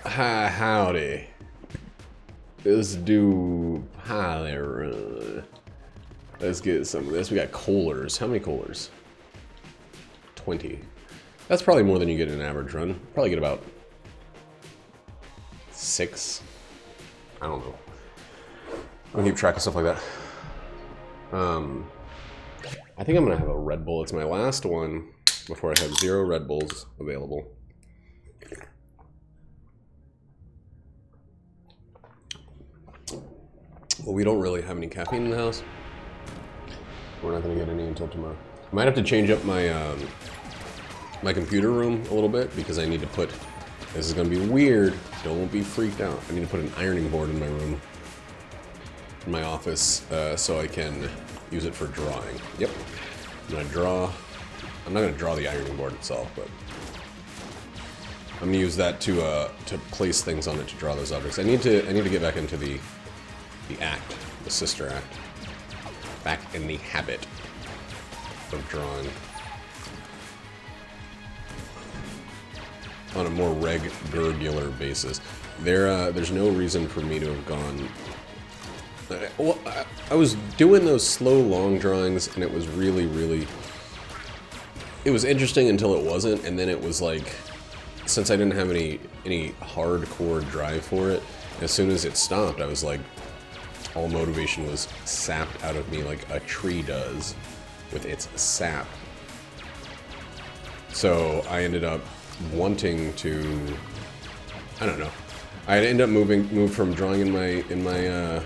Howdy. Let's do pilot run. Let's get some of this. We got coalers. How many coalers? 20. That's probably more than you get in an average run. Probably get about 6. I don't know. I'll keep track of stuff like that. I think I'm gonna have a Red Bull. It's my last one before I have 0 Red Bulls available. Well, we don't really have any caffeine in the house. We're not gonna get any until tomorrow. Might have to change up my my computer room a little bit because I need to put. This is gonna be weird. Don't be freaked out. I need to put an ironing board in my room, in my office, so I can use it for drawing. Yep. I'm gonna draw. I'm not gonna draw the ironing board itself, but I'm gonna use that to place things on it to draw those objects. I need to get back into the act, the sister act. Back in the habit of drawing on a more regular basis. There's no reason for me to have gone. Well, I was doing those slow, long drawings, and it was really. It was interesting until it wasn't, and then it was like, since I didn't have any hardcore drive for it, as soon as it stopped, I was like, all motivation was sapped out of me like a tree does with its sap. So I ended up wanting to, I don't know. I ended up moved from drawing in my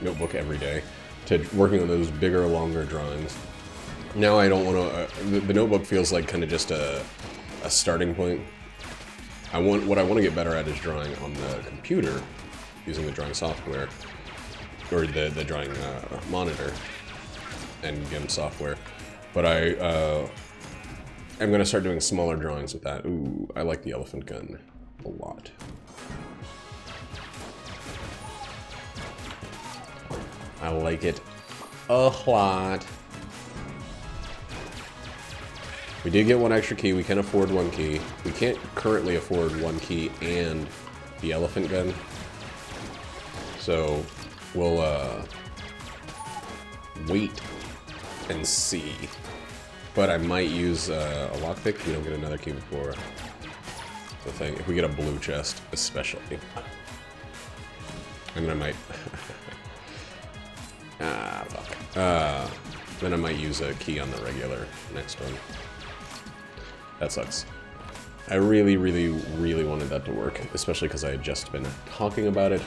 notebook every day to working on those bigger, longer drawings. Now I don't want to. The notebook feels like kind of just a starting point. What I want to get better at is drawing on the computer using the drawing software. Or the drawing monitor and GIMP software, but I'm gonna start doing smaller drawings with that. Ooh, I like the elephant gun a lot. I like it a lot. We did get 1 extra key. We can afford 1 key. We can't currently afford 1 key and the elephant gun, so we'll wait and see. But I might use a lockpick if we don't get another key before the thing. If we get a blue chest, especially. And then I might... fuck. Then I might use a key on the regular next one. That sucks. I really wanted that to work, especially because I had just been talking about it.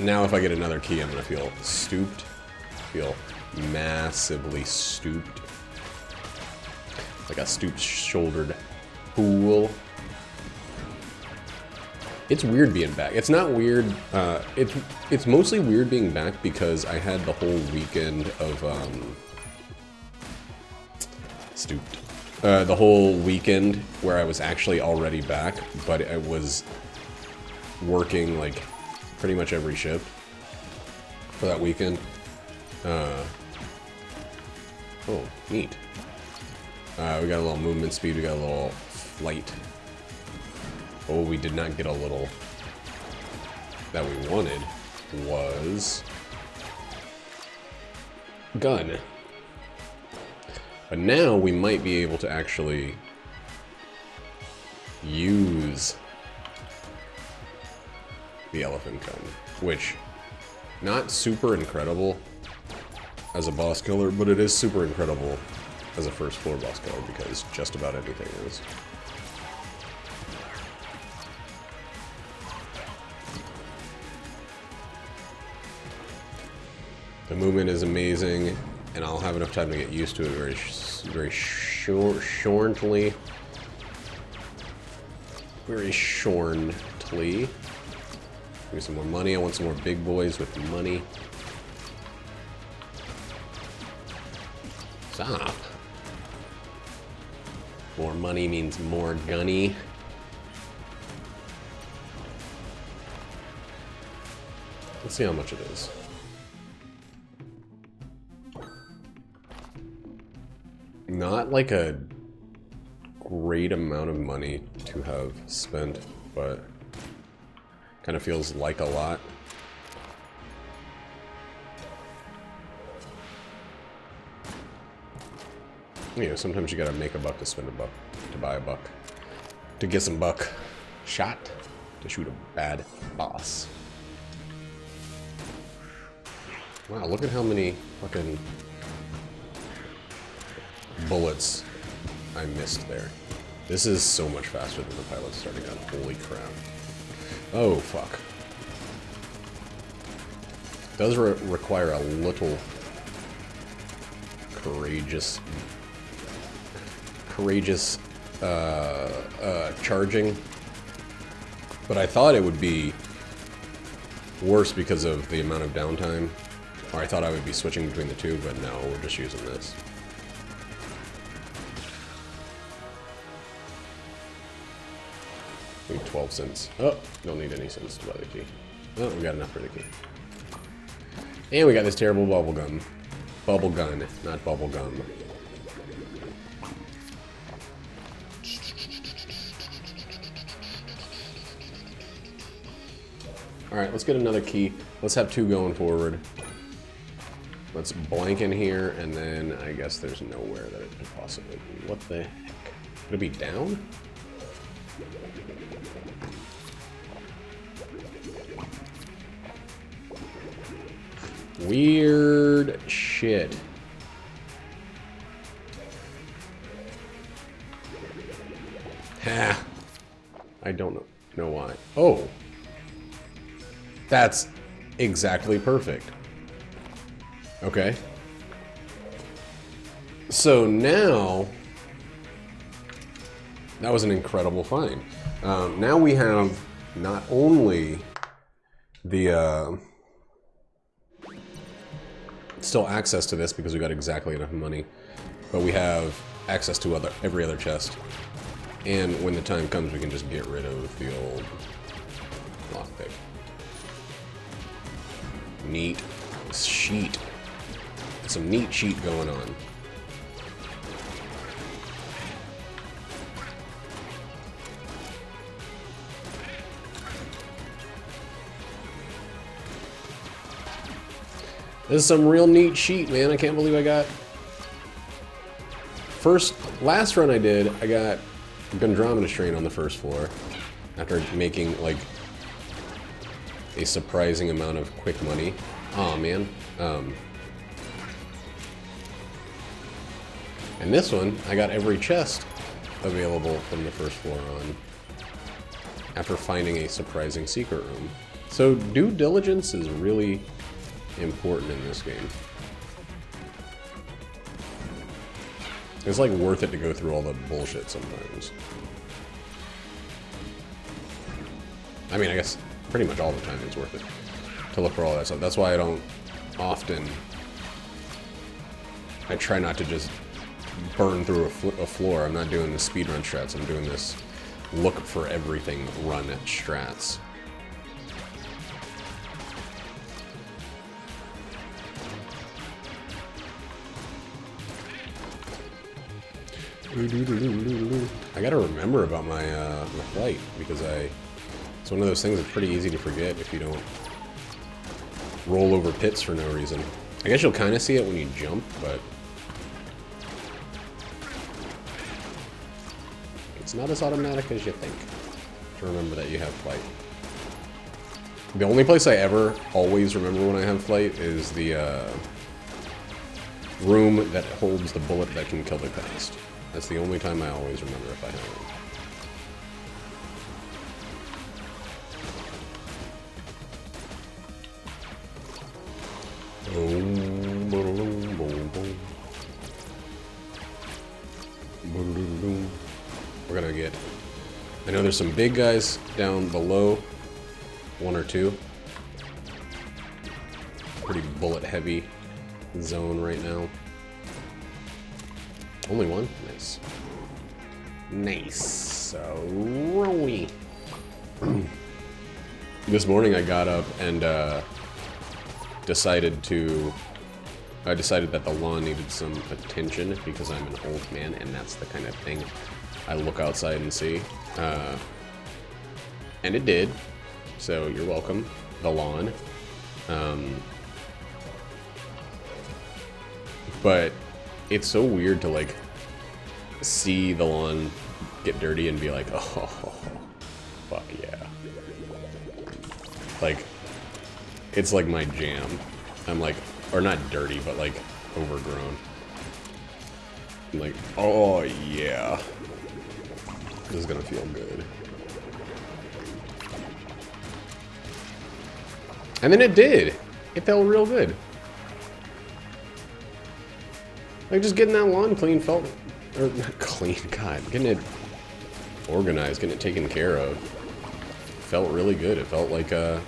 Now if I get another key, I'm gonna feel stooped. Feel massively stooped. Like a stooped-shouldered fool. It's weird being back. It's not weird. It's mostly weird being back because I had the whole weekend of stooped. The whole weekend where I was actually already back, but I was working like pretty much every shift for that weekend. Oh, neat. We got a little movement speed, we got a little flight. Oh, we did not get a little that we wanted was gun. But now we might be able to actually use the elephant gun, which not super incredible as a boss killer, but it is super incredible as a first floor boss killer because just about anything is. The movement is amazing, and I'll have enough time to get used to it very shortly. Very shortly. Give me some more money. I want some more big boys with money. Stop. More money means more gunny. Let's see how much it is. Not like a great amount of money to have spent, but kind of feels like a lot. You know, sometimes you gotta make a buck to spend a buck, to buy a buck, to get some buck shot, to shoot a bad boss. Wow, look at how many fucking bullets I missed there. This is so much faster than the pilot starting out. Holy crap. Oh, fuck. Does require a little courageous charging, but I thought it would be worse because of the amount of downtime, or I thought I would be switching between the two, but no, we're just using this. Need 12 cents. Oh, don't need any cents to buy the key. Oh, we got enough for the key. And we got this terrible bubble gun. Bubble gun, not bubble gum. Alright, let's get another key. Let's have 2 going forward. Let's blank in here, and then I guess there's nowhere that it could possibly be. What the heck? Could it be down? Weird shit. Ha! I don't know why. Oh! That's exactly perfect. Okay. So now, that was an incredible find. Now we have not only the still access to this because we got exactly enough money, but we have access to every other chest. And when the time comes, we can just get rid of the old lockpick. Neat sheet. Some neat sheet going on. This is some real neat sheet, man. I can't believe I got... Last run I did, I got Gondromeda Strain on the first floor. After making, like, a surprising amount of quick money. Aw, man. And this one, I got every chest available from the first floor on. After finding a surprising secret room. So, due diligence is really important in this game. It's like worth it to go through all the bullshit sometimes. I mean, I guess pretty much all the time it's worth it to look for all that stuff. That's why I don't often... I try not to just burn through a floor. I'm not doing the speedrun strats. I'm doing this look for everything run strats. I gotta remember about my my flight because it's one of those things that's pretty easy to forget if you don't roll over pits for no reason. I guess you'll kind of see it when you jump, but it's not as automatic as you think to remember that you have flight. The only place I ever always remember when I have flight is the room that holds the bullet that can kill the pest. That's the only time I always remember if I have it. We're gonna get... I know there's some big guys down below. 1 or 2. Pretty bullet heavy zone right now. Only 1? Nice. Nice. So, rolly. This morning I got up and decided to I decided that the lawn needed some attention because I'm an old man, and that's the kind of thing I look outside and see. And it did. So you're welcome, the lawn. But it's so weird to like see the lawn get dirty and be like, oh, fuck yeah. Like, it's like my jam. I'm like, or not dirty, but like overgrown. I'm like, oh yeah. This is gonna feel good. And then it did. It felt real good. Like, just getting that lawn clean felt... Or, not clean, God. Getting it organized, getting it taken care of. Felt really good. It felt like, I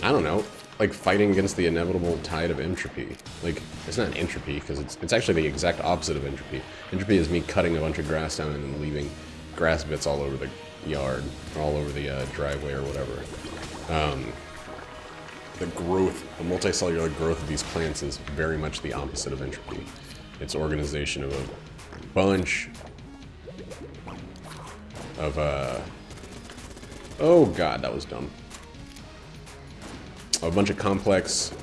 don't know. Like, fighting against the inevitable tide of entropy. Like, it's not entropy, because it's actually the exact opposite of entropy. Entropy is me cutting a bunch of grass down and then leaving grass bits all over the yard. Or all over the driveway or whatever. The growth, the multicellular growth of these plants is very much the opposite of entropy. It's organization of a bunch of, oh god, that was dumb. A bunch of complex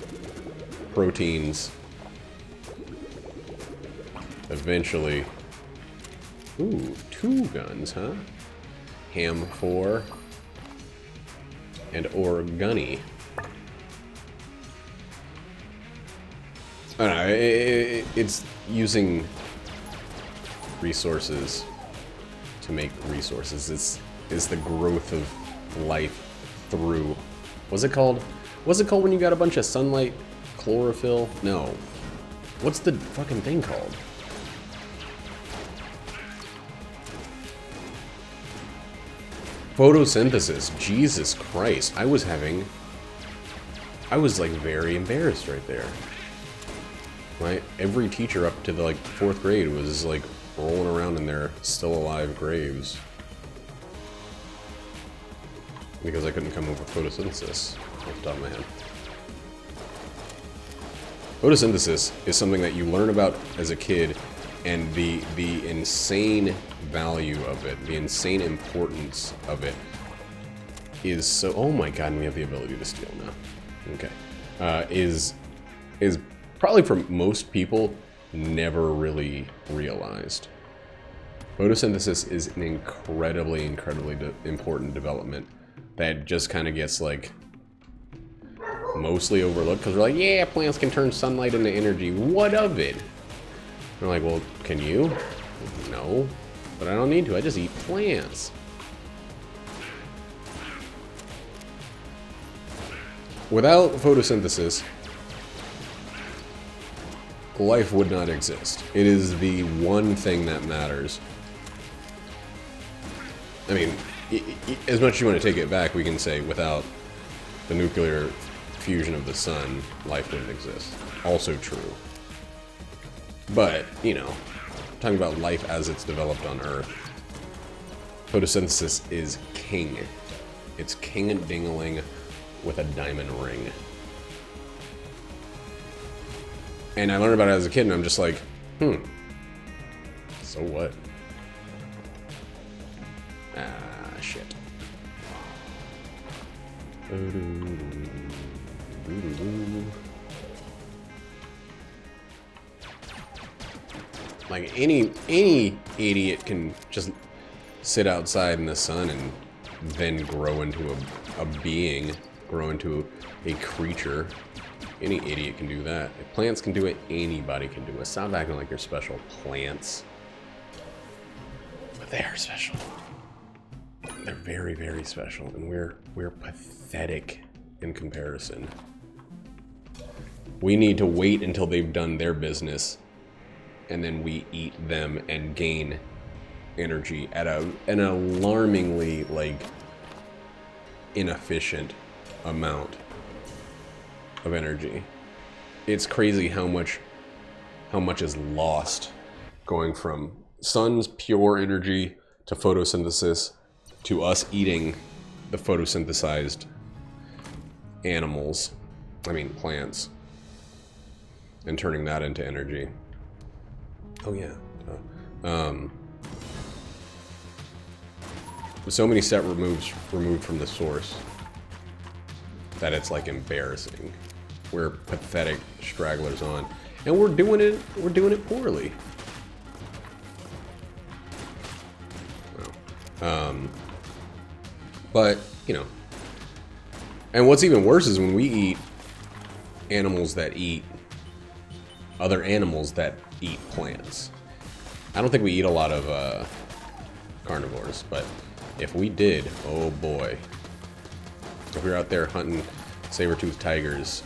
proteins. Eventually, ooh, 2 guns, huh? Ham 4 and or gunny. I don't know, it's using resources to make resources. It's the growth of life through... What's it called? What's it called when you got a bunch of sunlight? Chlorophyll? No. What's the fucking thing called? Photosynthesis. Jesus Christ. I was like very embarrassed right there. Right? Every teacher up to the like 4th grade was like rolling around in their still alive graves. Because I couldn't come up with photosynthesis off the top of my head. Photosynthesis is something that you learn about as a kid, and the insane value of it, the insane importance of it is so... Oh my god, and we have the ability to steal now. Okay. Is probably for most people never really realized. Photosynthesis is an incredibly important development that just kind of gets like mostly overlooked because we're like, yeah, plants can turn sunlight into energy. What of it? We're like, well, can you? No, but I don't need to. I just eat plants. Without photosynthesis, life would not exist. It is the one thing that matters. I mean, as much as you want to take it back, we can say without the nuclear fusion of the sun, life wouldn't exist. Also true. But, you know, talking about life as it's developed on Earth, photosynthesis is king. It's king and ding-a-ling with a diamond ring. And I learned about it as a kid, and I'm just like, so what? Ah, shit. Like, any idiot can just sit outside in the sun and then grow into a being, grow into a creature. Any idiot can do that. If plants can do it, anybody can do it. Stop acting like you're special, plants. But they are special. They're very, very special, and we're pathetic in comparison. We need to wait until they've done their business, and then we eat them and gain energy at an alarmingly, like, inefficient amount of energy. It's crazy how much is lost going from sun's pure energy to photosynthesis to us eating the photosynthesized animals, I mean plants, and turning that into energy. Oh yeah. So many set removed from the source that it's like embarrassing. We're pathetic stragglers on, and we're doing it poorly. But you know, and what's even worse is when we eat animals that eat other animals that eat plants. I don't think we eat a lot of carnivores, but if we did, oh boy. If we were out there hunting saber-toothed tigers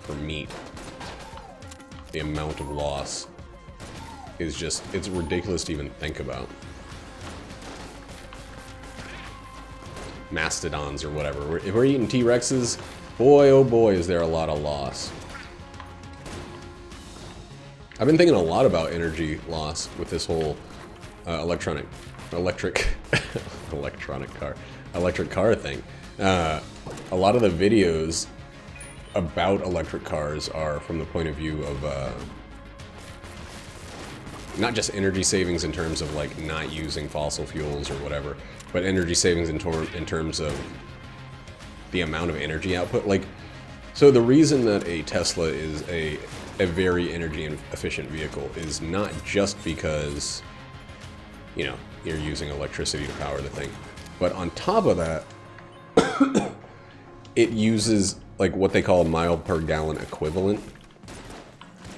for meat, the amount of loss is just, it's ridiculous to even think about. Mastodons or whatever. If we're eating T-Rexes, boy oh boy is there a lot of loss. I've been thinking a lot about energy loss with this whole electric car thing. A lot of the videos about electric cars are from the point of view of not just energy savings in terms of like not using fossil fuels or whatever, but energy savings in terms of the amount of energy output. Like, so the reason that a Tesla is a very energy efficient vehicle is not just because, you know, you're using electricity to power the thing, but on top of that, it uses like what they call a mile per gallon equivalent,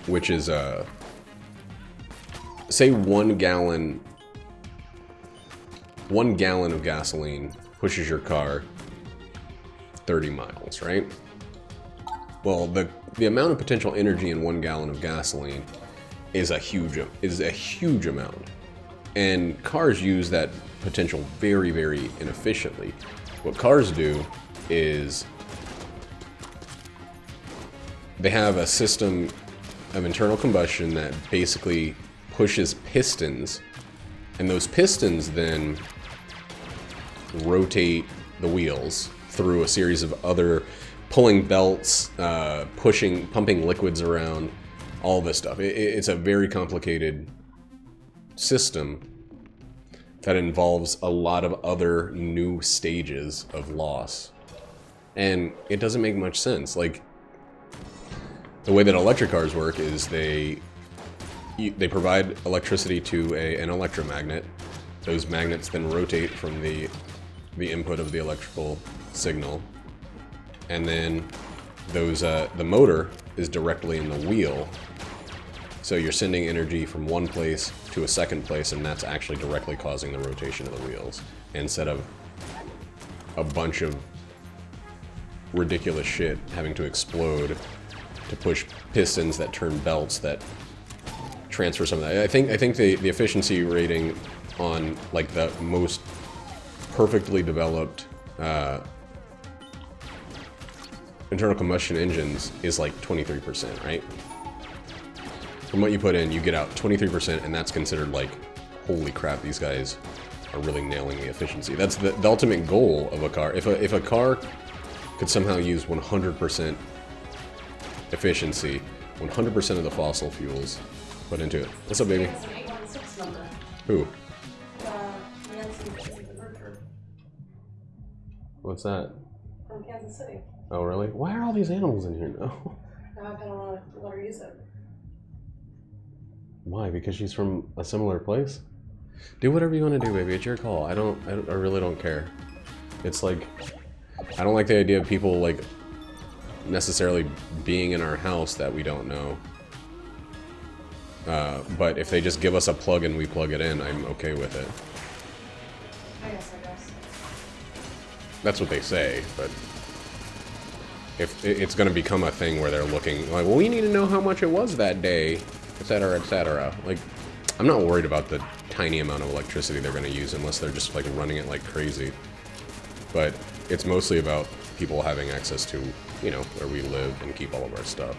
which is say 1 gallon of gasoline pushes your car 30 miles, right? Well, the amount of potential energy in 1 gallon of gasoline is a huge amount. And cars use that potential very, very inefficiently. What cars do is they have a system of internal combustion that basically pushes pistons, and those pistons then rotate the wheels through a series of other pulling belts, pumping liquids around, all this stuff. It's a very complicated system that involves a lot of other new stages of loss. And it doesn't make much sense. Like, the way that electric cars work is they provide electricity to an electromagnet. Those magnets then rotate from the input of the electrical signal. And then the motor is directly in the wheel. So you're sending energy from one place to a second place, and that's actually directly causing the rotation of the wheels, instead of a bunch of ridiculous shit having to explode to push pistons that turn belts that transfer some of that. I think the efficiency rating on like the most perfectly developed internal combustion engines is like 23%, right? From what you put in, you get out 23%, and that's considered like, holy crap, these guys are really nailing the efficiency. That's the ultimate goal of a car. If a car could somehow use 100% efficiency, 100% of the fossil fuels put into it. What's up, baby? That's an 816 number. Who? Nancy Richard What's that? from Kansas City. Oh, really? Why are all these animals in here now? Now I kind of want to let her use it. Why? Because she's from a similar place? Do whatever you want to do, baby. It's your call. I really don't care. It's like, I don't like the idea of people like necessarily being in our house that we don't know. But if they just give us a plug and we plug it in, I'm okay with it. I guess. That's what they say, but if it's going to become a thing where they're looking like, well, we need to know how much it was that day, etc., etc. Like, I'm not worried about the tiny amount of electricity they're going to use unless they're just like running it like crazy. But it's mostly about people having access to, you know, where we live and keep all of our stuff.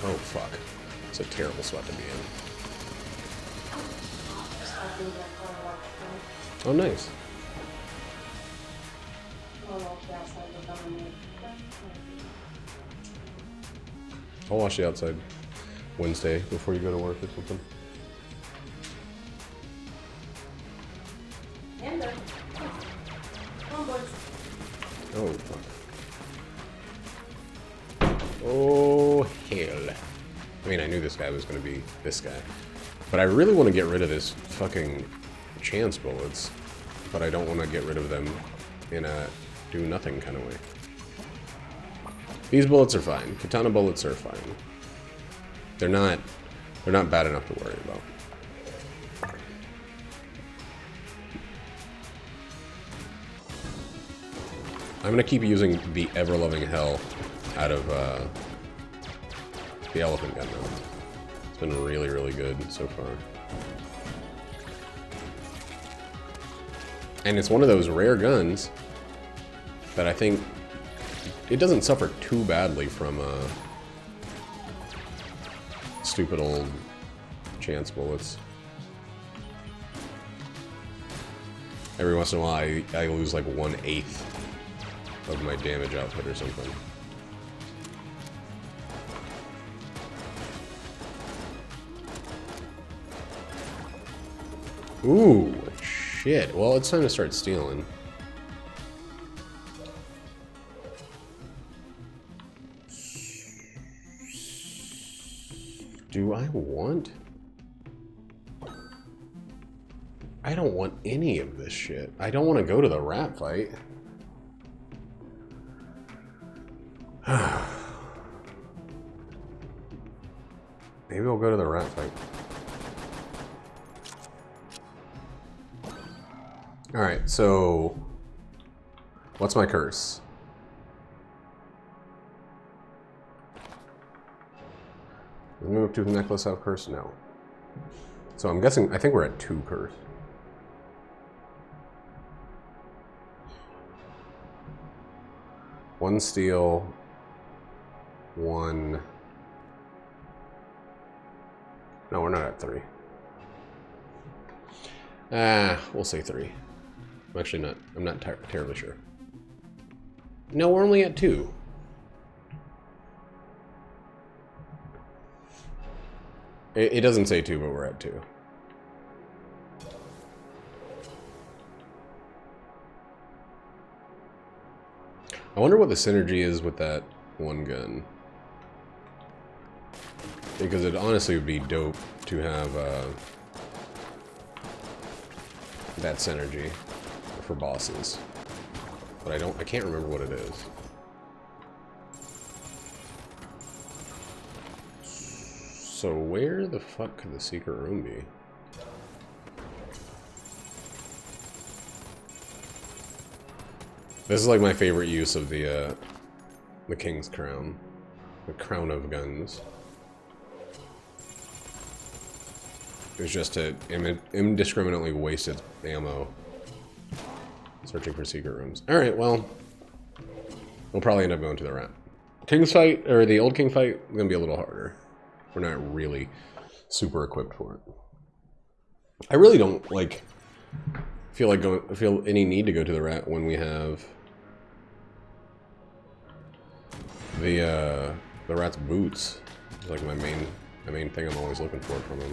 Oh, fuck. It's a terrible spot to be in. Oh, nice. I'll wash the outside Wednesday before you go to work or something. And come on, boys. Oh, fuck. Oh, hell. I mean, I knew this guy was going to be this guy. But I really want to get rid of this fucking chance bullets. But I don't want to get rid of them in a do-nothing kind of way. These bullets are fine. Katana bullets are fine. They're not bad enough to worry about. I'm gonna keep using the ever-loving hell out of the elephant gun now. It's been really, really good so far. And it's one of those rare guns that I think it doesn't suffer too badly from stupid old chance bullets. Every once in a while I lose like 1/8 of my damage output or something. Ooh, shit. Well, it's time to start stealing. Do I want? I don't want any of this shit. I don't want to go to the rat fight. Maybe I'll go to the rat fight. Alright, so what's my curse? Move to the necklace have curse? No. So I'm guessing, I think we're at 2 curse. One steel, 1... No, we're not at 3. We'll say 3. I'm actually not, I'm not terribly sure. No, we're only at 2. It doesn't say 2, but we're at 2. I wonder what the synergy is with that one gun. Because it honestly would be dope to have that synergy for bosses. But I can't remember what it is. So where the fuck could the secret room be? This is like my favorite use of the King's Crown. The Crown of Guns. It was just to indiscriminately waste its ammo searching for secret rooms. Alright, well, we'll probably end up going to the rat. King's fight, or the old king fight, is gonna be a little harder. We're not really super equipped for it. I really don't feel any need to go to the rat when we have the rat's boots. It's like my main thing I'm always looking for from him.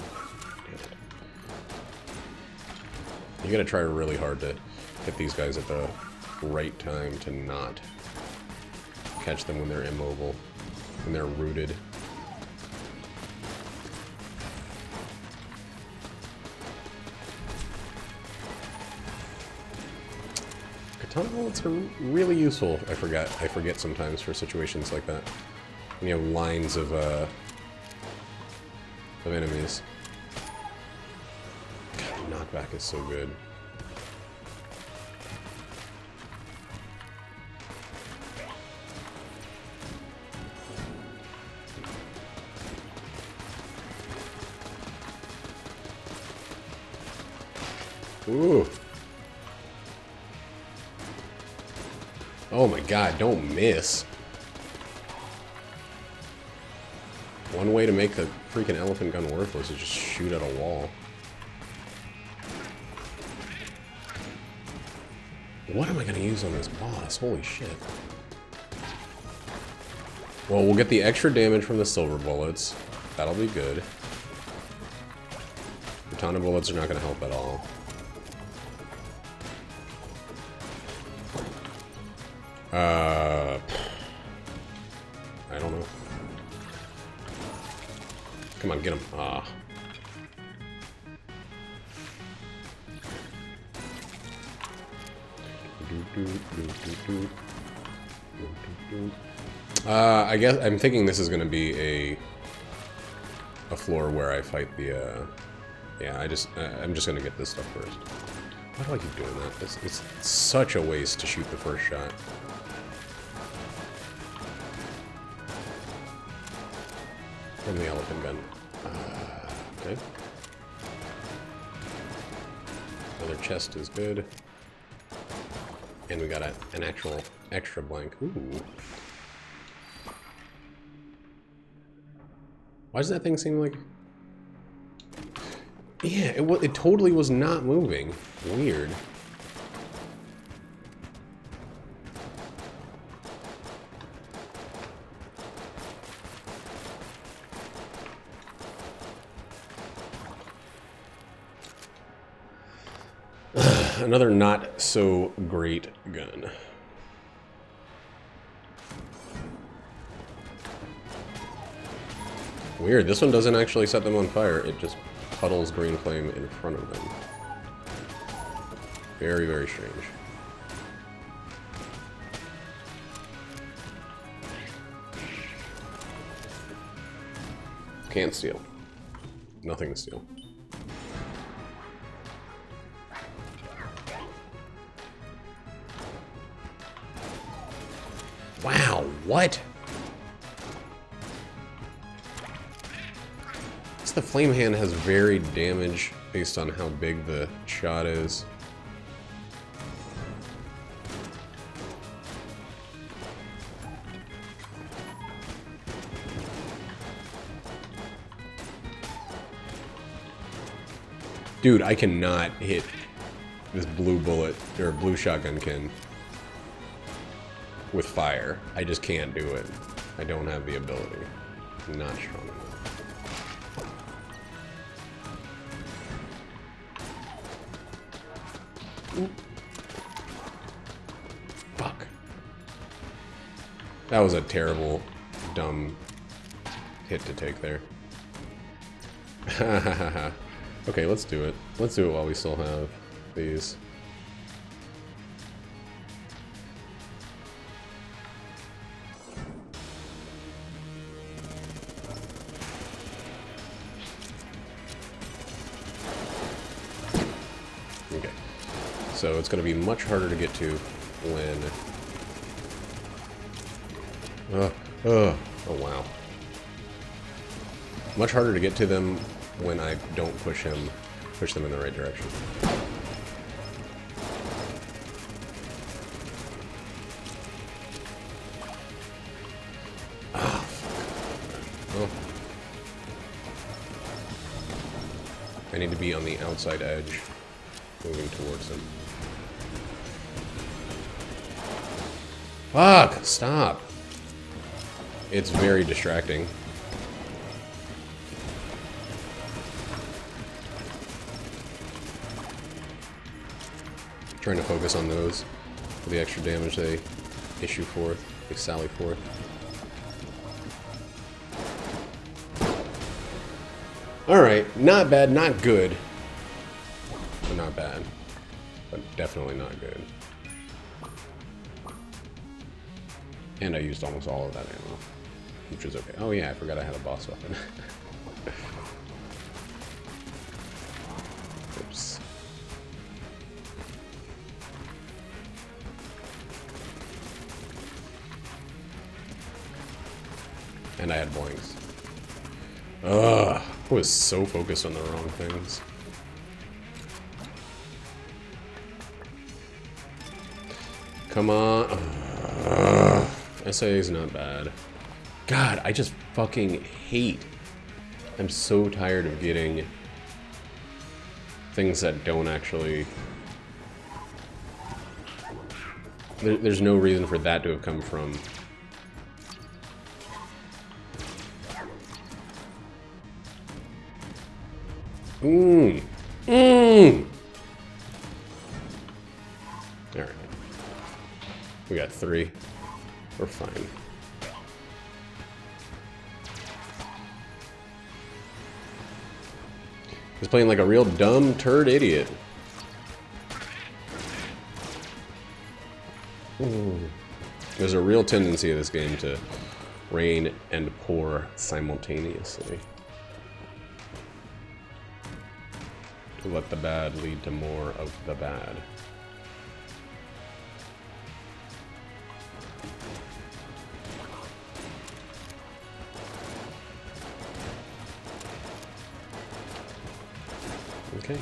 Damn it. You gotta try really hard to hit these guys at the right time to not catch them when they're immobile, when they're rooted. Katana bullets are really useful. I forget sometimes for situations like that. When you have lines of enemies. God, knockback is so good. Ooh. Oh my god, don't miss. One way to make the freaking elephant gun worthless is just shoot at a wall. What am I gonna use on this boss? Holy shit. Well, we'll get the extra damage from the silver bullets. That'll be good. Katana bullets are not going to help at all. I don't know. Come on, get him. Ah. I guess I'm thinking this is going to be a floor where I fight the. Yeah, I'm just going to get this stuff first. Why do I keep doing that? It's such a waste to shoot the first shot. From the elephant gun. Okay. Another chest is good. And we got an actual extra blank. Ooh. Why does that thing seem like... Yeah, it totally was not moving. Weird. Another not so great gun. Weird, this one doesn't actually set them on fire, it just puddles green flame in front of them. Very, very strange. Can't steal. Nothing to steal. Wow, what? The flame hand has varied damage based on how big the shot is. Dude, I cannot hit this blue bullet, or blue shotgun can with fire. I just can't do it. I don't have the ability. I'm not strong enough. Fuck. That was a terrible, dumb hit to take there. Okay, let's do it. Let's do it while we still have these. Okay. So it's going to be much harder to get to when... oh wow. Much harder to get to them when I don't push them in the right direction. Ah, fuck. Oh. I need to be on the outside edge, moving towards them. Fuck! Stop! It's very distracting. Trying to focus on those for the extra damage they issue forth, they sally forth. Alright, not bad, not good. But not bad. But definitely not good. And I used almost all of that ammo, which is okay. Oh yeah, I forgot I had a boss weapon. Oops. And I had blanks. Ugh, I was so focused on the wrong things. Come on. Ugh. SA is not bad. God, I just fucking hate. I'm so tired of getting things that don't actually... There's no reason for that to have come from Mmm. Mmm. Alright. We got 3. We're fine. He's playing like a real dumb turd idiot. Ooh. There's a real tendency of this game to rain and pour simultaneously. To let the bad lead to more of the bad. Okay.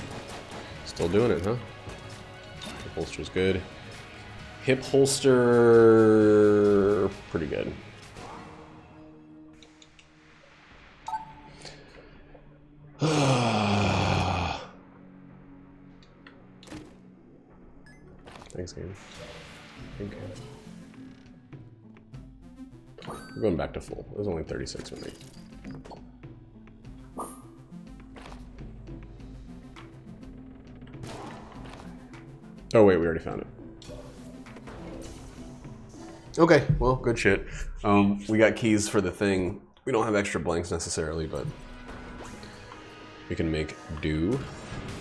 Still doing it, huh? Hip holster's good. Hip holster... pretty good. Thanks, game. Okay. We're going back to full. It was only 36 with me. Oh wait, we already found it. Okay, well, good shit. We got keys for the thing. We don't have extra blanks necessarily, but we can make do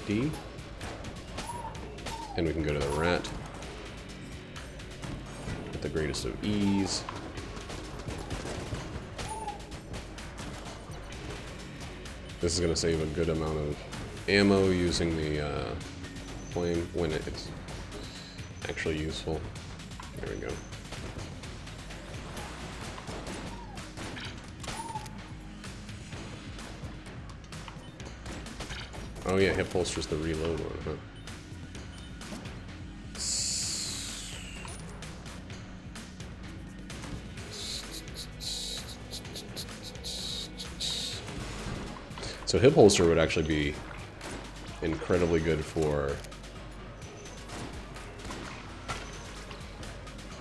D, and we can go to the rat with the greatest of ease. This is going to save a good amount of ammo using the flame when it's actually useful. There we go. Oh yeah, hip holster's the reload one, huh? So hip holster would actually be incredibly good for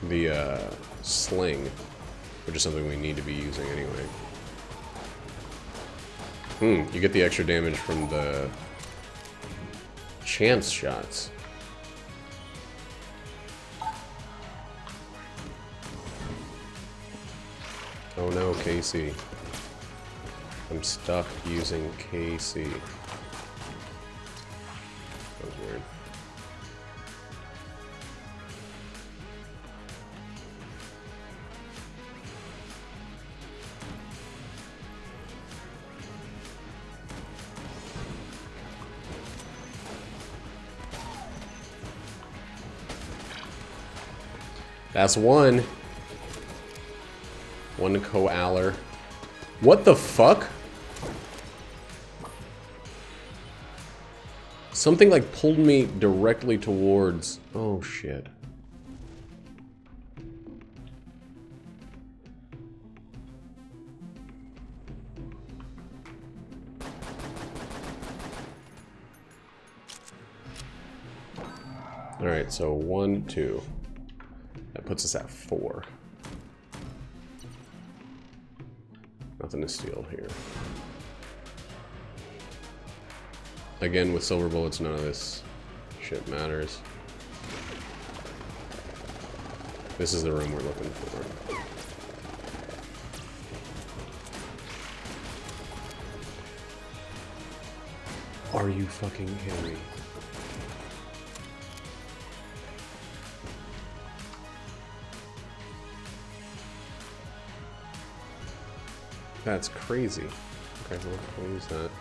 the sling, which is something we need to be using anyway. You get the extra damage from the chance shots. Oh no, KC. I'm stuck using KC. That was weird. That's one. One Koaler. What the fuck? Something like pulled me directly towards... Oh shit. Alright, so 1, 2. That puts us at 4. Nothing to steal here. Again, with silver bullets, none of this shit matters. This is the room we're looking for. Are you fucking kidding me? That's crazy. Okay, we'll use that.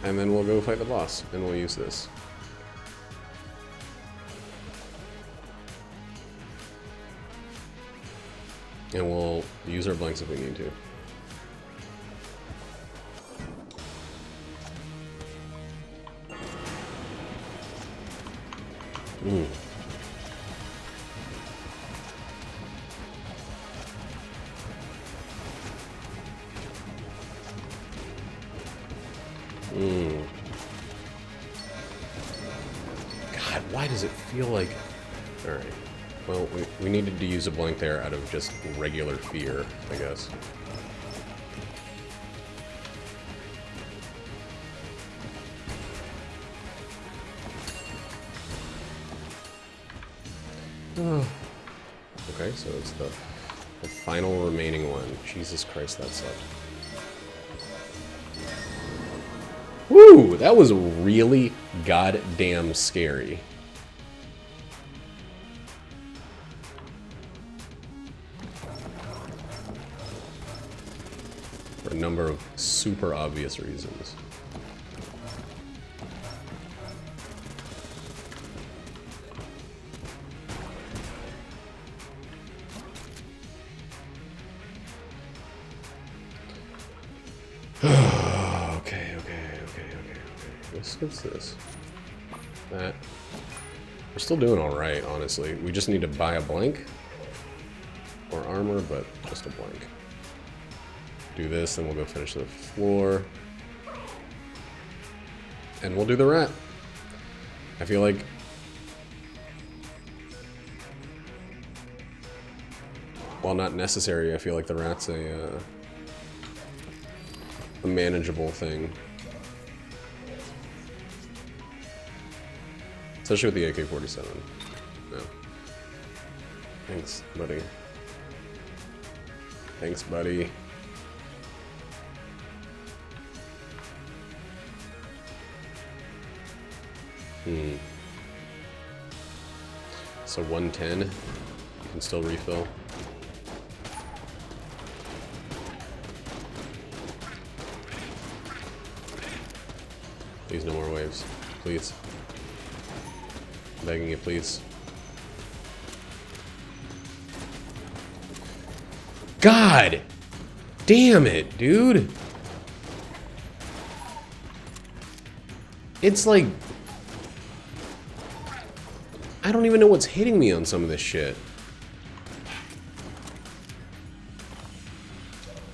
And then we'll go fight the boss, and we'll use this. And we'll use our blanks if we need to. God, why does it feel like... Alright. Well, we needed to use a blank there out of just regular fear, I guess. Okay, so it's the final remaining one. Jesus Christ, that sucked. Woo! That was really goddamn scary. For a number of super obvious reasons. Okay. What's this? That. We're still doing alright, honestly. We just need to buy a blank. Or armor, but just a blank. Do this, then we'll go finish the floor. And we'll do the rat. I feel like... while not necessary, I feel like the rat's a manageable thing. Especially with the AK-47. No. Thanks, buddy. Thanks, buddy. So 110, you can still refill. Please, no more waves. Please. I'm begging you, please. God! Damn it, dude! It's like... I don't even know what's hitting me on some of this shit.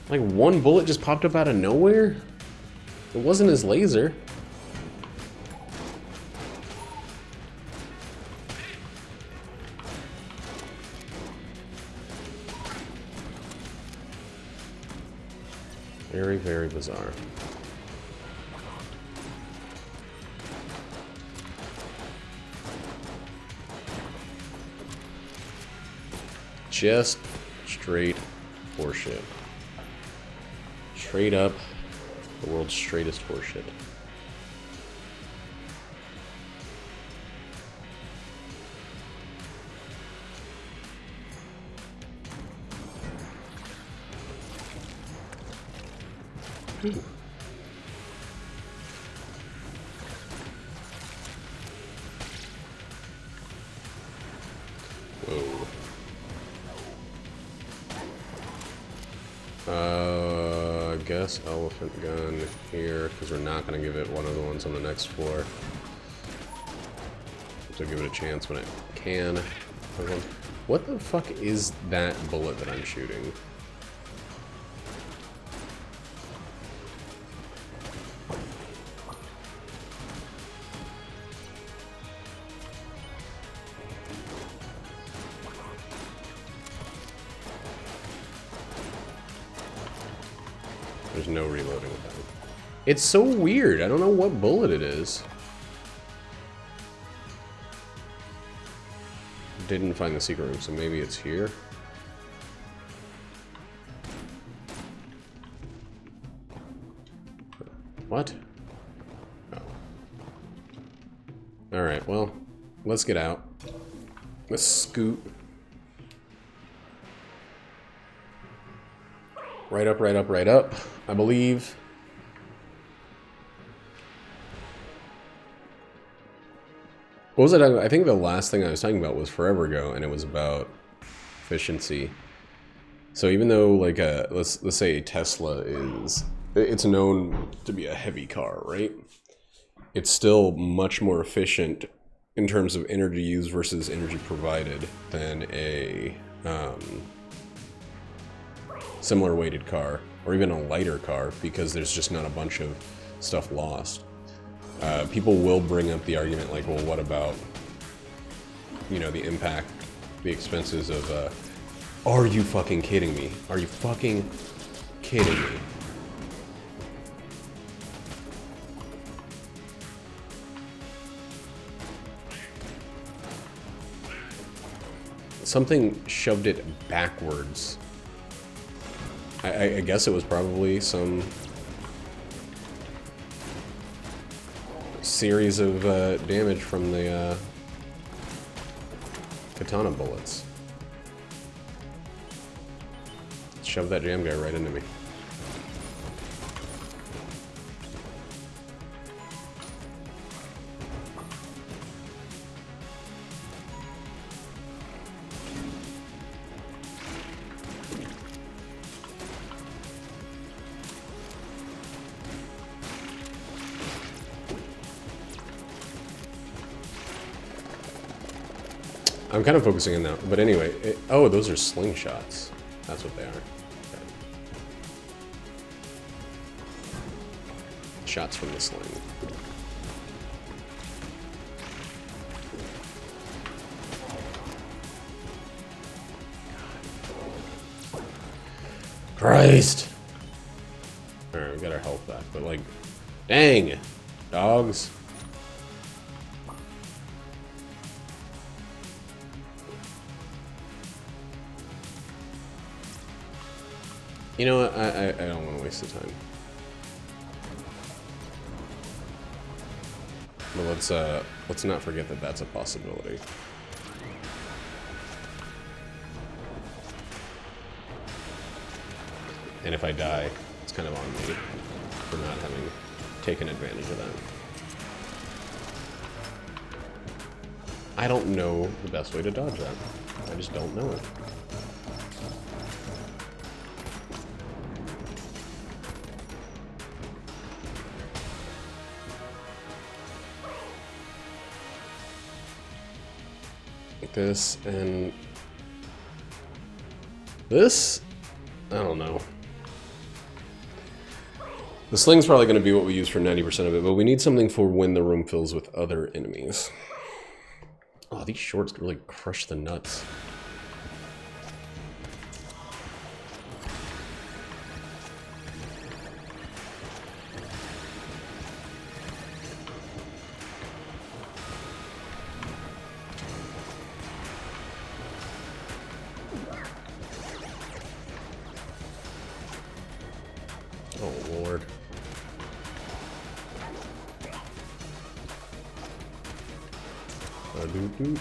Like, one bullet just popped up out of nowhere? It wasn't his laser. Very, very bizarre. Just straight horseshit. Straight up, the world's straightest horseshit. Ooh. Whoa. I guess elephant gun here, because we're not going to give it one of the ones on the next floor. So give it a chance when it can. What the fuck is that bullet that I'm shooting? There's no reloading with that. It's so weird. I don't know what bullet it is. Didn't find the secret room, so maybe it's here. What? Oh. Alright, well, let's get out. Let's scoot. Right up, right up, right up, I believe. What was it? I think the last thing I was talking about was forever ago, and it was about efficiency. So even though, like, let's say a Tesla it's known to be a heavy car, right? It's still much more efficient in terms of energy used versus energy provided than a similar weighted car, or even a lighter car, because there's just not a bunch of stuff lost. People will bring up the argument like, well, what about, you know, the impact, the expenses of, are you fucking kidding me? Are you fucking kidding me? something shoved it backwards. I guess it was probably some series of damage from the katana bullets. Shoved that jam guy right into me. I'm kind of focusing on that, but anyway. Oh, those are slingshots. That's what they are. Okay. Shots from the sling. Christ! Alright, we got our health back, but like, dang! Dogs. You know what? I don't want to waste the time. But let's not forget that that's a possibility. And if I die, it's kind of on me for not having taken advantage of that. I don't know the best way to dodge that. I just don't know it. This and this, I don't know. The sling's probably going to be what we use for 90% of it, but we need something for when the room fills with other enemies. Oh, these shorts really crush the nuts. Oh, Lord. Doot.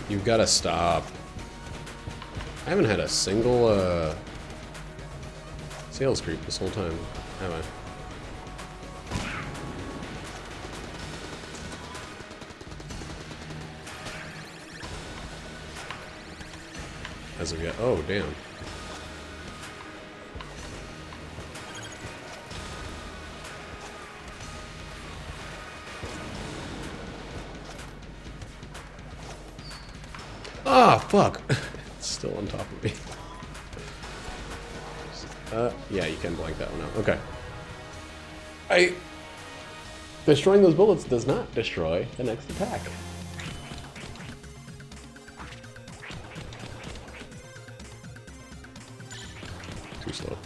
You've got to stop. I haven't had a single sales creep this whole time, have I? As of yet. Oh, damn. Ah, fuck. It's still on top of me. Yeah, you can blank that one out. Okay. Destroying those bullets does not destroy the next attack. Too slow.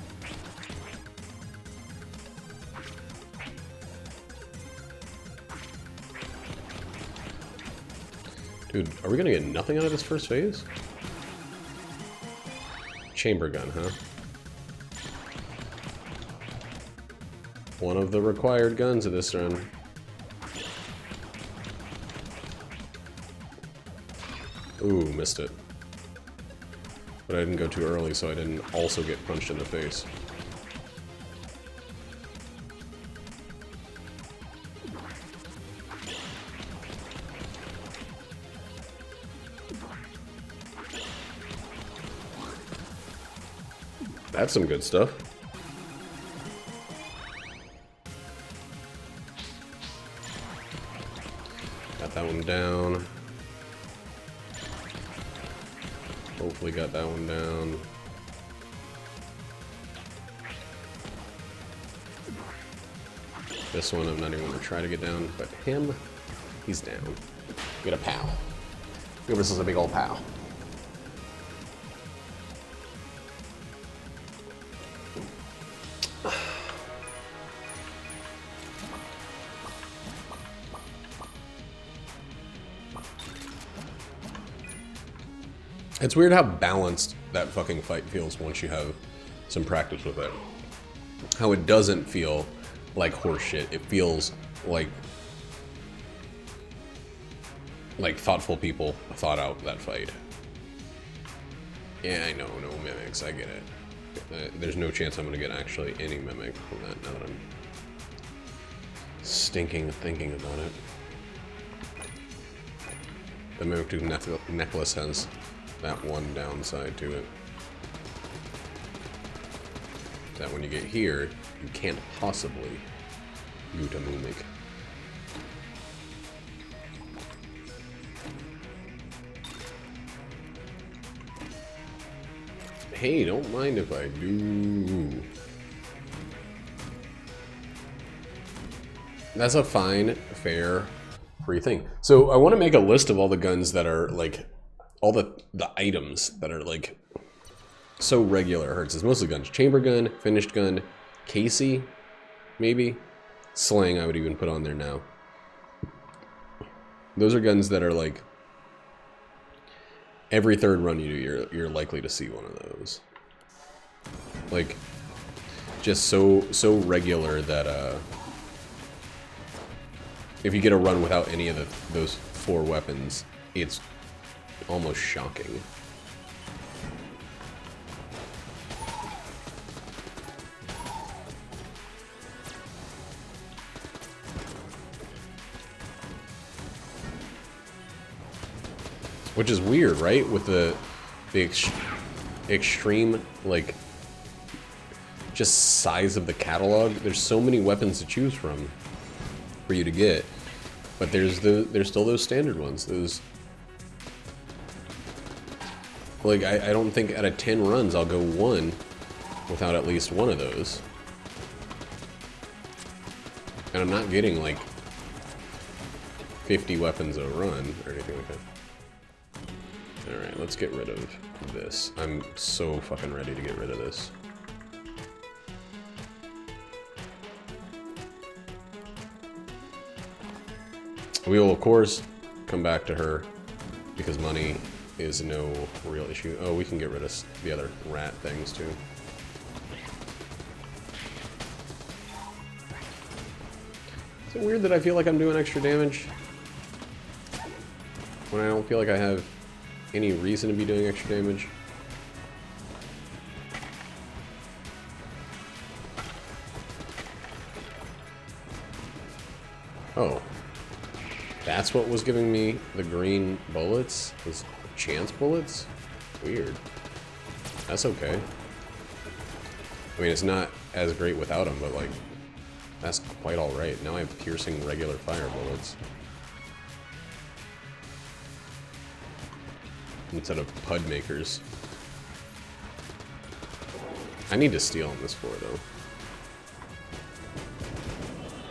Dude, are we gonna get nothing out of this first phase? Chamber gun, huh? One of the required guns of this run. Ooh, missed it. But I didn't go too early, so I didn't also get punched in the face. That's some good stuff. Got that one down. Hopefully got that one down. This one I'm not even going to try to get down, but him, he's down. Get a pow. Give us a big old pow. It's weird how balanced that fucking fight feels once you have some practice with it. How it doesn't feel like horseshit. It feels like thoughtful people thought out that fight. Yeah, I know, no mimics, I get it. There's no chance I'm gonna get actually any mimic from that now that I'm stinking thinking about it. The Mimic Tooth necklace has that one downside to it. That when you get here, you can't possibly go to Mimic. Hey, don't mind if I do. That's a fine, fair, free thing. So I want to make a list of all the guns that are like, all the items that are like so regular. It hurts. It's mostly guns. Chamber gun, finished gun, Casey, maybe. Slang I would even put on there now. Those are guns that are like, every third run you do, you're likely to see one of those. Like, just so regular that if you get a run without any of those 4 weapons, it's almost shocking. Which is weird, right? With the extreme, like, just size of the catalog. There's so many weapons to choose from for you to get, but there's still those standard ones. Those, like, I don't think out of 10 runs I'll go one without at least one of those, and I'm not getting like 50 weapons a run or anything like that. Alright, let's get rid of this. I'm so fucking ready to get rid of this. We will, of course, come back to her because money is no real issue. Oh, we can get rid of the other rat things, too. Is it weird that I feel like I'm doing extra damage when I don't feel like I have any reason to be doing extra damage? Oh. That's what was giving me the green bullets? Was chance bullets? Weird. That's okay. I mean, it's not as great without them, but like, that's quite alright. Now I have piercing regular fire bullets instead of PUD makers. I need to steal on this floor, though.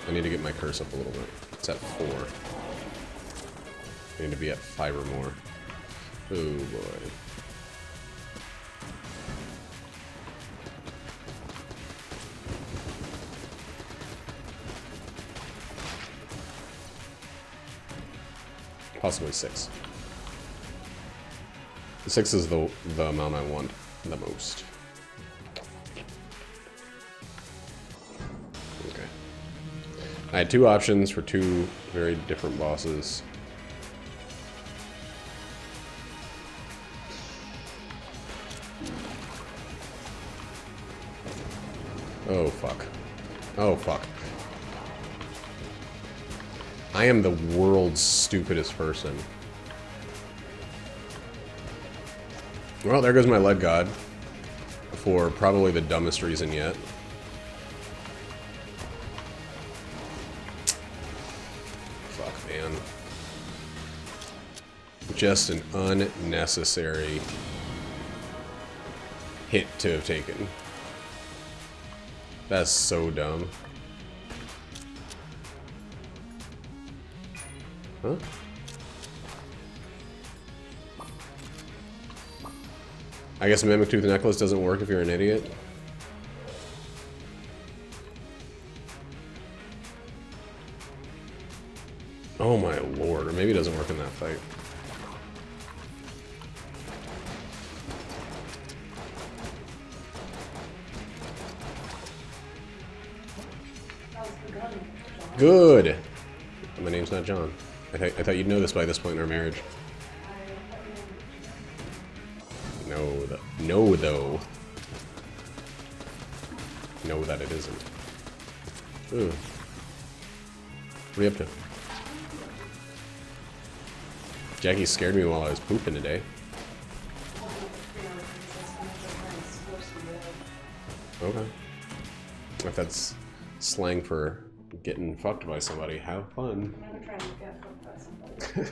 I need to get my curse up a little bit. It's at 4. I need to be at 5 or more. Oh, boy. Possibly 6. 6 is the amount I want the most. Okay. I had 2 options for 2 very different bosses. Oh, fuck. Oh, fuck. I am the world's stupidest person. Well, there goes my lead god. For probably the dumbest reason yet. Fuck, man. Just an unnecessary hit to have taken. That's so dumb. Huh? I guess Mimic Tooth Necklace doesn't work if you're an idiot. Oh my lord, or maybe it doesn't work in that fight. Good. My name's not John. I thought you'd know this by this point in our marriage. No, though. No, that it isn't. Ooh. What are you up to? Jackie scared me while I was pooping today. Okay. If that's slang for getting fucked by somebody, have fun. I'm never trying to get fucked by somebody.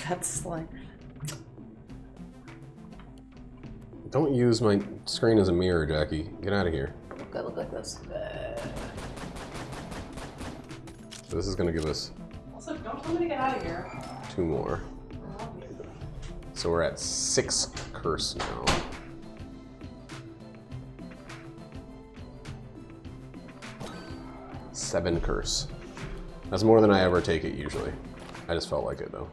That's like. Don't use my screen as a mirror, Jackie. Get out of here. Gotta look like this. So this is gonna give us Also, don't tell me to get out of here. 2 more. So we're at 6 curse now. Seven curse. That's more than I ever take it usually. I just felt like it though.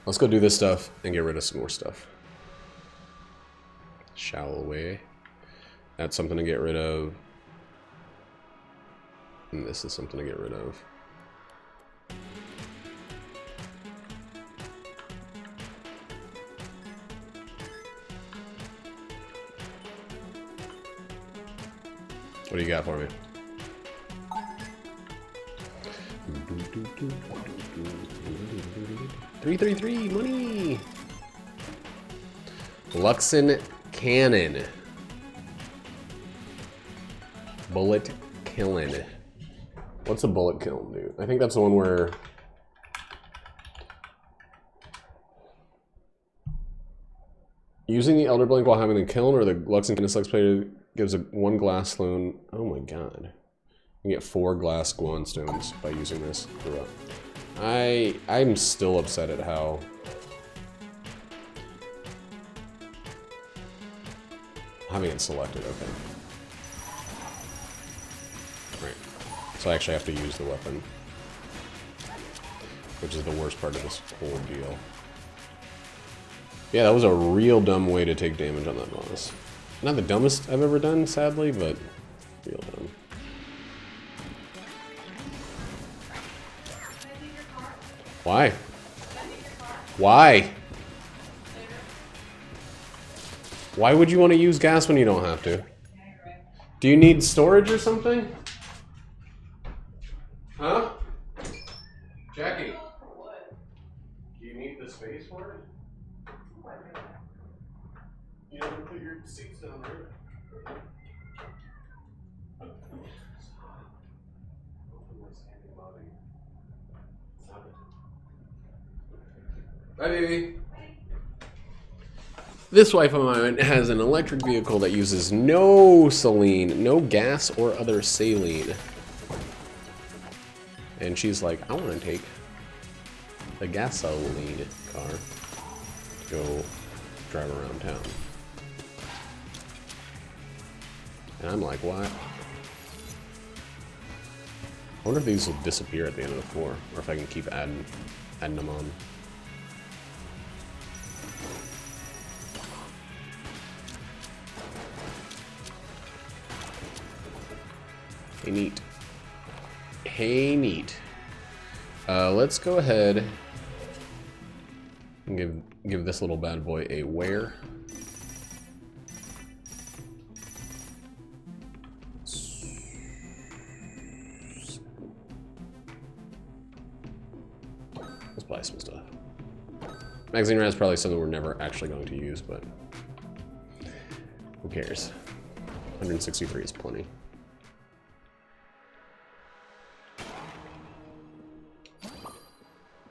Let's go do this stuff and get rid of some more stuff. Shall we? That's something to get rid of. And this is something to get rid of. What do you got for me? 333 money. Luxon cannon. Bullet killing. What's a bullet kill do? I think that's the one where using the Elder Blink while having the kiln or the Luxon cannon selects player gives a 1 glass stone. Oh my god. You get 4 glass Guan stones by using this. I'm still upset at how having it selected, okay. Right. So I actually have to use the weapon, which is the worst part of this whole deal. Yeah, that was a real dumb way to take damage on that boss. Not the dumbest I've ever done, sadly, but real dumb. Why? Why? Why would you want to use gas when you don't have to? Do you need storage or something? Huh? Jackie? Do you need the space for it? You have to put your seats down there. Bye, baby. This wife of mine has an electric vehicle that uses no saline, no gas or other saline. And she's like, I want to take the gasoline car to go drive around town. And I'm like, what? I wonder if these will disappear at the end of the floor, or if I can keep adding them on. Hey, neat. Hey, neat. Let's go ahead and give this little bad boy a wear. Let's buy some stuff. Magazine rat is probably something we're never actually going to use, but who cares? 163 is plenty.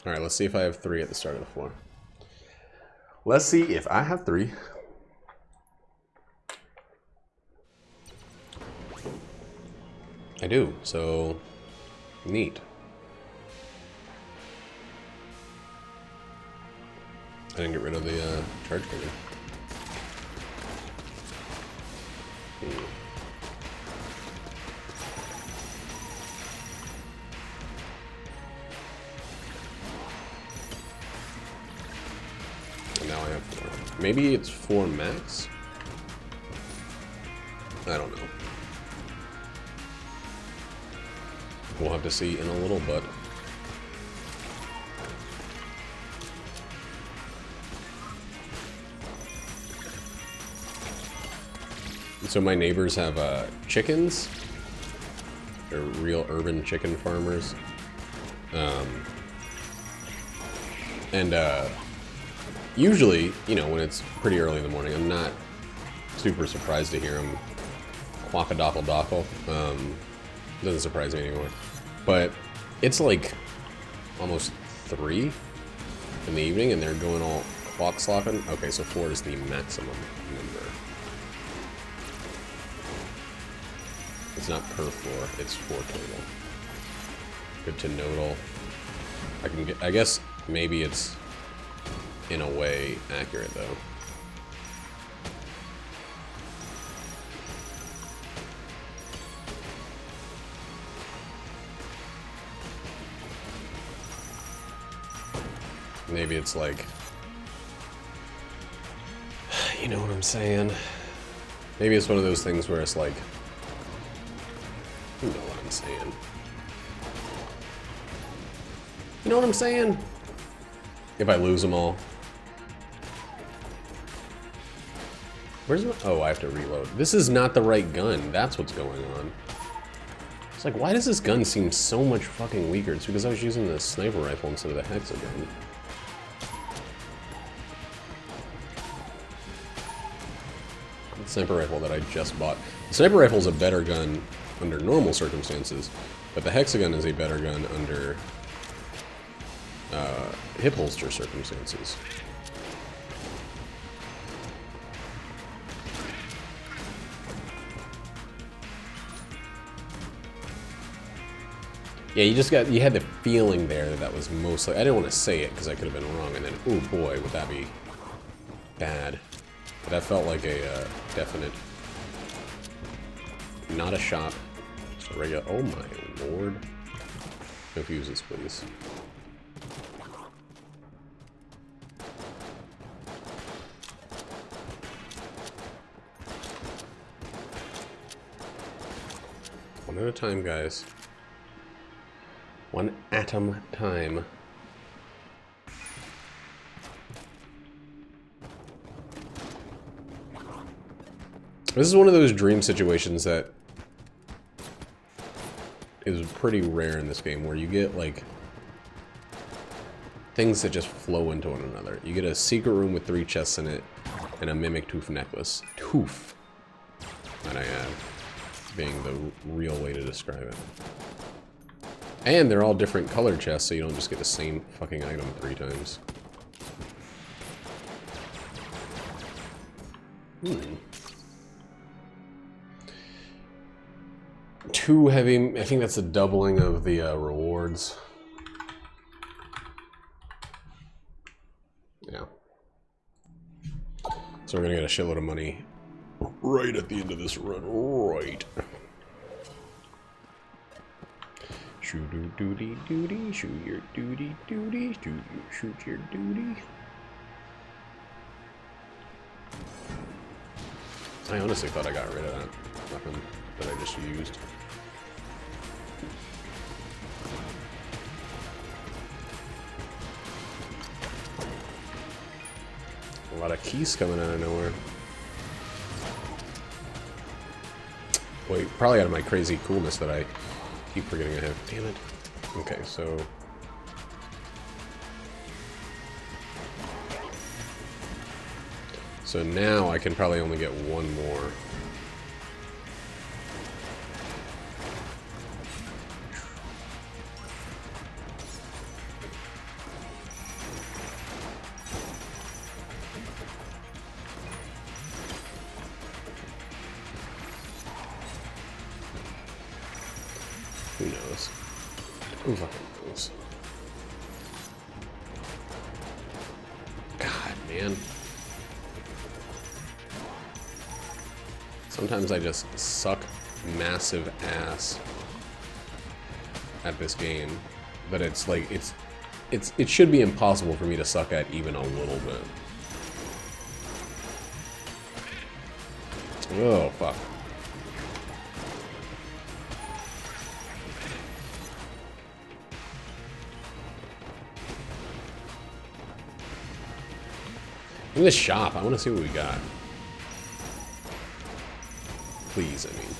All right, let's see if I have 3 at the start of the floor. Let's see if I have 3. I do, so neat. I didn't get rid of the charge trigger. And now I have 4. Maybe it's 4 max? I don't know. We'll have to see in a little bit. So my neighbors have chickens. They're real urban chicken farmers. Usually, you know, when it's pretty early in the morning, I'm not super surprised to hear them quack-a-dockle-dockle. Doesn't surprise me anymore. But it's like almost 3 in the evening, and they're going all clock-slopping. Okay, so 4 is the maximum number. It's not per floor, it's 4 total. Good to note all. I guess maybe it's in a way accurate though. Maybe it's like, you know what I'm saying? Maybe it's one of those things where it's like, you know what I'm saying. You know what I'm saying? If I lose them all. Where's my... Oh, I have to reload. This is not the right gun. That's what's going on. It's like, why does this gun seem so much fucking weaker? It's because I was using the sniper rifle instead of the hexagon. The sniper rifle that I just bought. The sniper rifle is a better gun under normal circumstances, but the hexagon is a better gun under hip holster circumstances. Yeah, you had the feeling there that was mostly, I didn't want to say it because I could have been wrong, and then, oh boy, would that be bad. But that felt like a definite, not a shot, just a regular, oh my lord. No fuses, please. One at a time, guys. One atom time. This is one of those dream situations that is pretty rare in this game, where you get, like, things that just flow into one another. You get a secret room with 3 chests in it, and a mimic tooth necklace. Tooth, that I add, being the real way to describe it. And they're all different color chests, so you don't just get the same fucking item 3 times. Hmm. 2 heavy, I think that's a doubling of the rewards. Yeah. So we're gonna get a shitload of money right at the end of this run, right. Shoot your duty, duty, shoot your duty, duty, shoot your duty. I honestly thought I got rid of that weapon that I just used. A lot of keys coming out of nowhere. Wait, probably out of my crazy coolness that I keep forgetting I have. Damn it. Okay, so... So now I can probably only get 1 more. Who knows? Who fucking knows? God, man. Sometimes I just suck massive ass at this game, but it's like, it should be impossible for me to suck at even a little bit. Oh, fuck. In this shop, I want to see what we got. Please, I mean.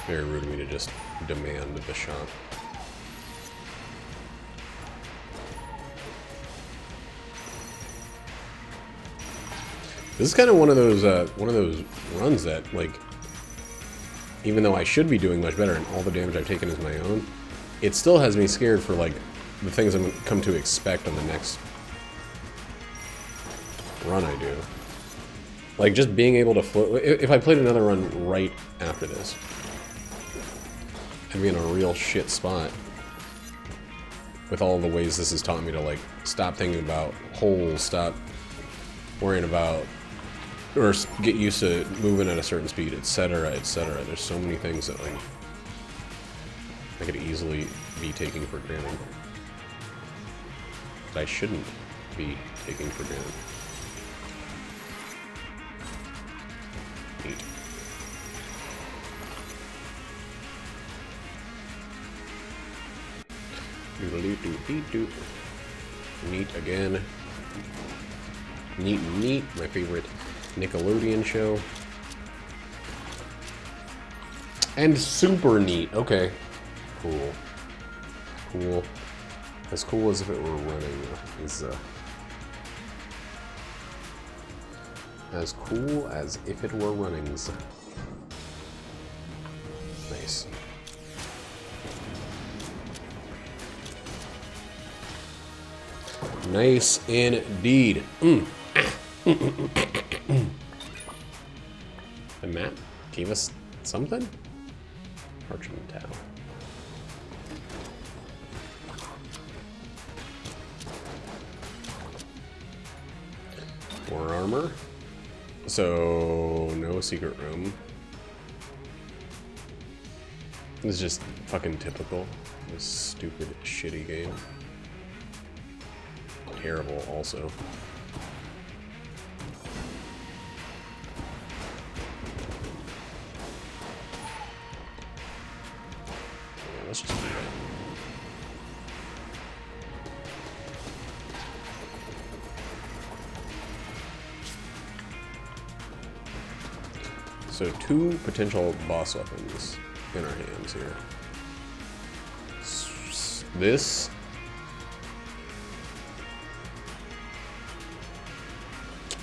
Very rude of me to just demand the shop. This is kind of one of those runs that, like, even though I should be doing much better and all the damage I've taken is my own, it still has me scared for, like, the things I'm come to expect on the next run I do. Like, just being able to float... If I played another run right after this, I'd be in a real shit spot. With all the ways this has taught me to, like, stop thinking about holes, stop worrying about... Or get used to moving at a certain speed, etc., etc. There's so many things that, like, I could easily be taking for granted. That I shouldn't be taking for granted. Neat. Doodle-doo-doo-doo-doo. Neat again. Neat and neat, my favorite Nickelodeon show. And super neat. Okay. Cool. Cool. As cool as if it were running is as cool as if it were runnings. Nice. Nice indeed. The map gave us something? Parchment towel. More armor. So, no secret room. This is just fucking typical. This stupid, shitty game. Terrible, also. Yeah, let's just do that. So 2 potential boss weapons in our hands here. This.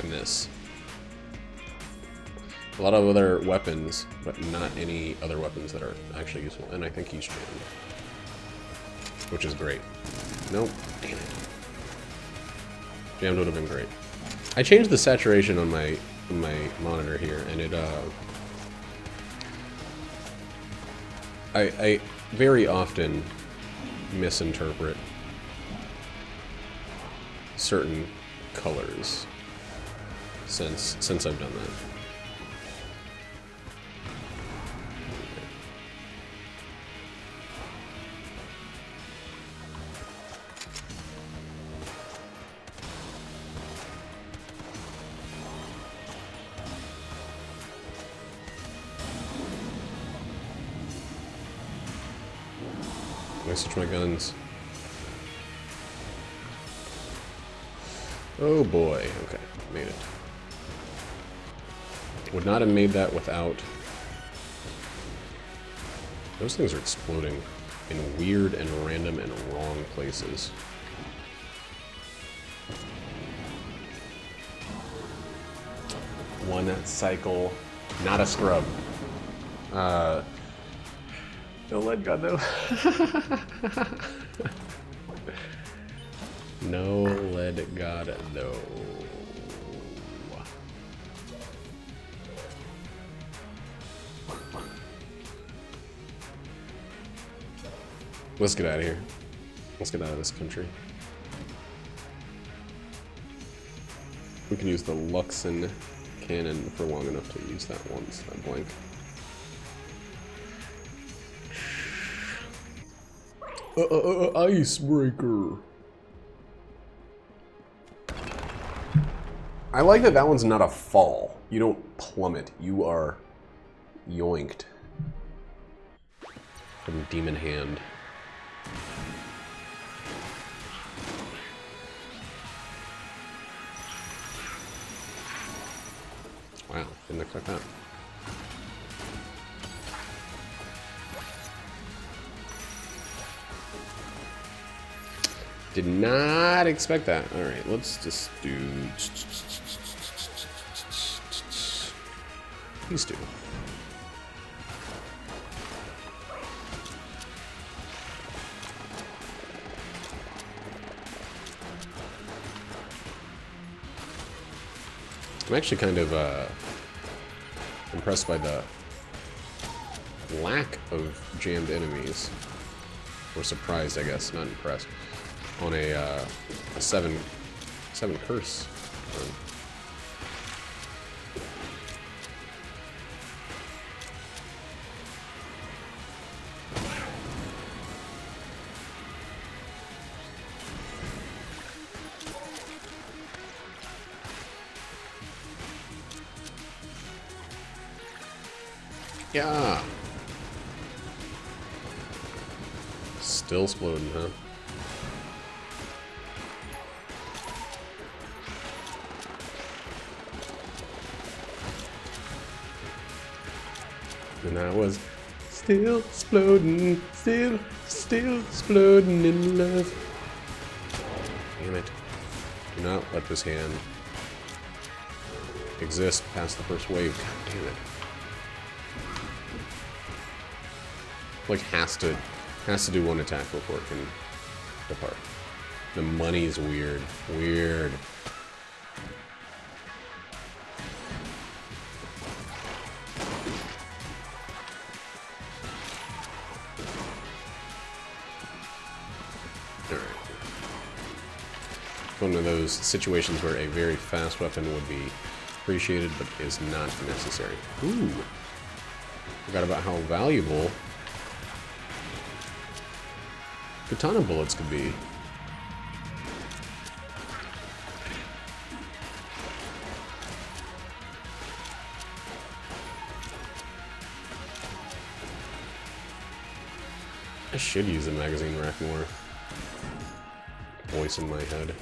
And this. A lot of other weapons, but not any other weapons that are actually useful. And I think he's jammed. Which is great. Nope. Damn it. Jammed would have been great. I changed the saturation on my monitor here, and it I very often misinterpret certain colors since I've done that. I switch my guns. Oh boy. Okay, made it. Would not have made that without... Those things are exploding in weird and random and wrong places. One cycle, not a scrub. No lead gun though. No lead god though. Let's get out of here. Let's get out of this country. We can use the Luxon cannon for long enough to use that once, that blank. Icebreaker. I like that one's not a fall. You don't plummet. You are yoinked from Demon Hand. Wow, didn't expect that. Did not expect that. All right, let's just do these two. I'm actually kind of impressed by the lack of jammed enemies. Or surprised, I guess, not impressed. On a 7 curse run. Yeah. Still exploding, huh? And I was still exploding, still exploding in love. Damn it. Do not let this hand exist past the first wave. God damn it. Like has to do one attack before it can depart. The money's weird. Weird. Alright. One of those situations where a very fast weapon would be appreciated but is not necessary. Ooh. Forgot about how valuable katana bullets could be. I should use the magazine rack more. Voice in my head.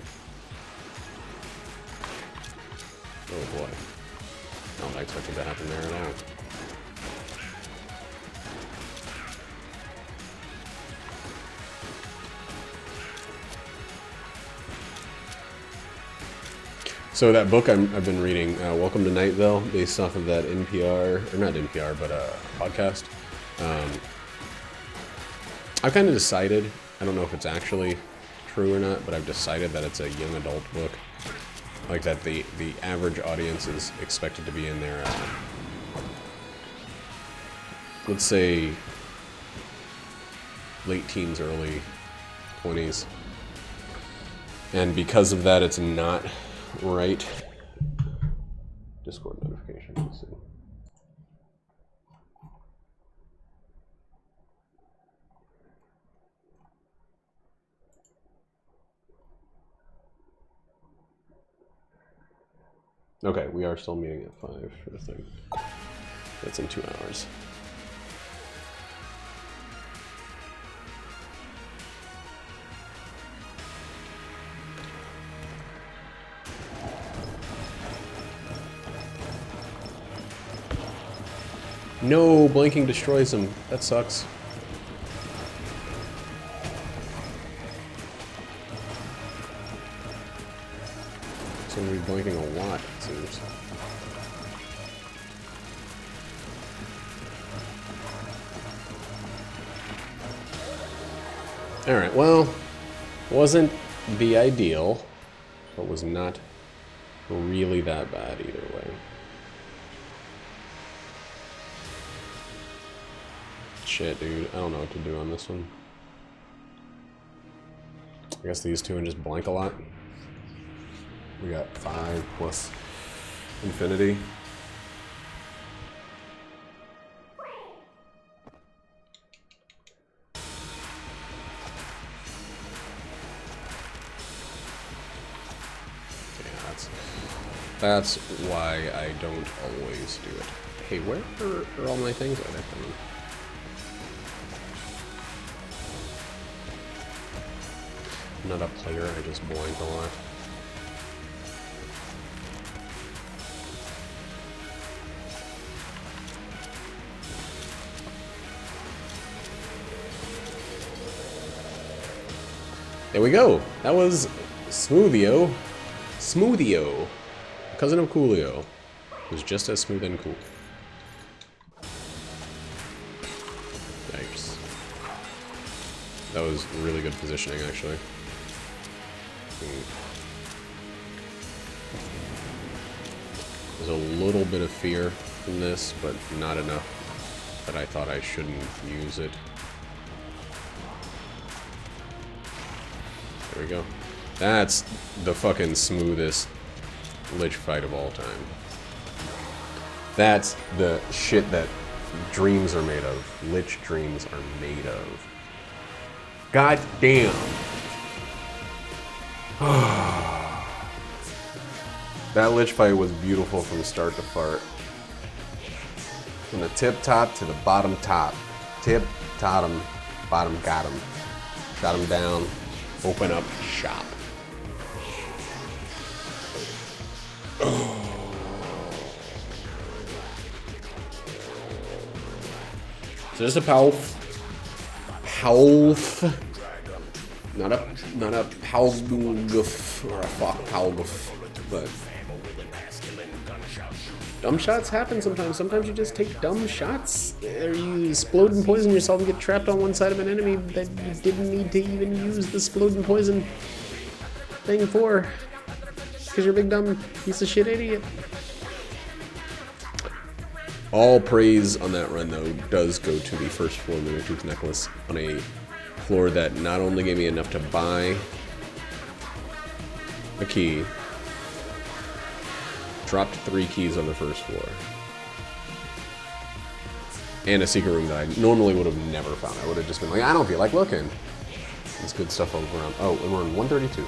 Oh boy. Not expecting to happen there at all. So that book I've been reading, Welcome to Night Vale, based off of that NPR, or not NPR, but podcast. I've kind of decided, I don't know if it's actually true or not, but I've decided that it's a young adult book. Like that the average audience is expected to be in their, let's say, late teens, early 20s. And because of that, it's not right. Discord notification. Let's see. Okay, we are still meeting at 5 for the thing. That's in 2 hours. No, blinking destroys him. That sucks. So I'm gonna be blinking a lot, it seems. Alright, well, wasn't the ideal, but was not really that bad either way. Shit, dude. I don't know what to do on this one. I guess these two and just blank a lot. We got 5 plus infinity. Yeah, that's why I don't always do it. Hey, where are all my things at? I'm not a player, I just blank a lot. There we go. That was Smoothio. Smoothio. Cousin of Coolio. Who's just as smooth and cool. Yikes. That was really good positioning, actually. There's a little bit of fear in this, but not enough that I thought I shouldn't use it. There we go. That's the fucking smoothest Lich fight of all time. That's the shit that dreams are made of. Lich dreams are made of. God damn. That Lich fight was beautiful from start to fart. From the tip top to the bottom top. Tip, bottom, got him. Shot him down. Open up shop. So just a Palf. Not a Palgoof or a Palgoof, but dumb shots happen sometimes. Sometimes you just take dumb shots, or you explode and poison yourself and get trapped on one side of an enemy that you didn't need to even use the explode and poison thing for, because you're a big dumb piece of shit idiot. All praise on that run, though, does go to the first floor Lunar-Tooth Necklace on a floor that not only gave me enough to buy a key, dropped 3 keys on the first floor, and a secret room that I normally would have never found. I would have just been like, I don't feel like looking. There's good stuff all around. Oh, and we're in 132.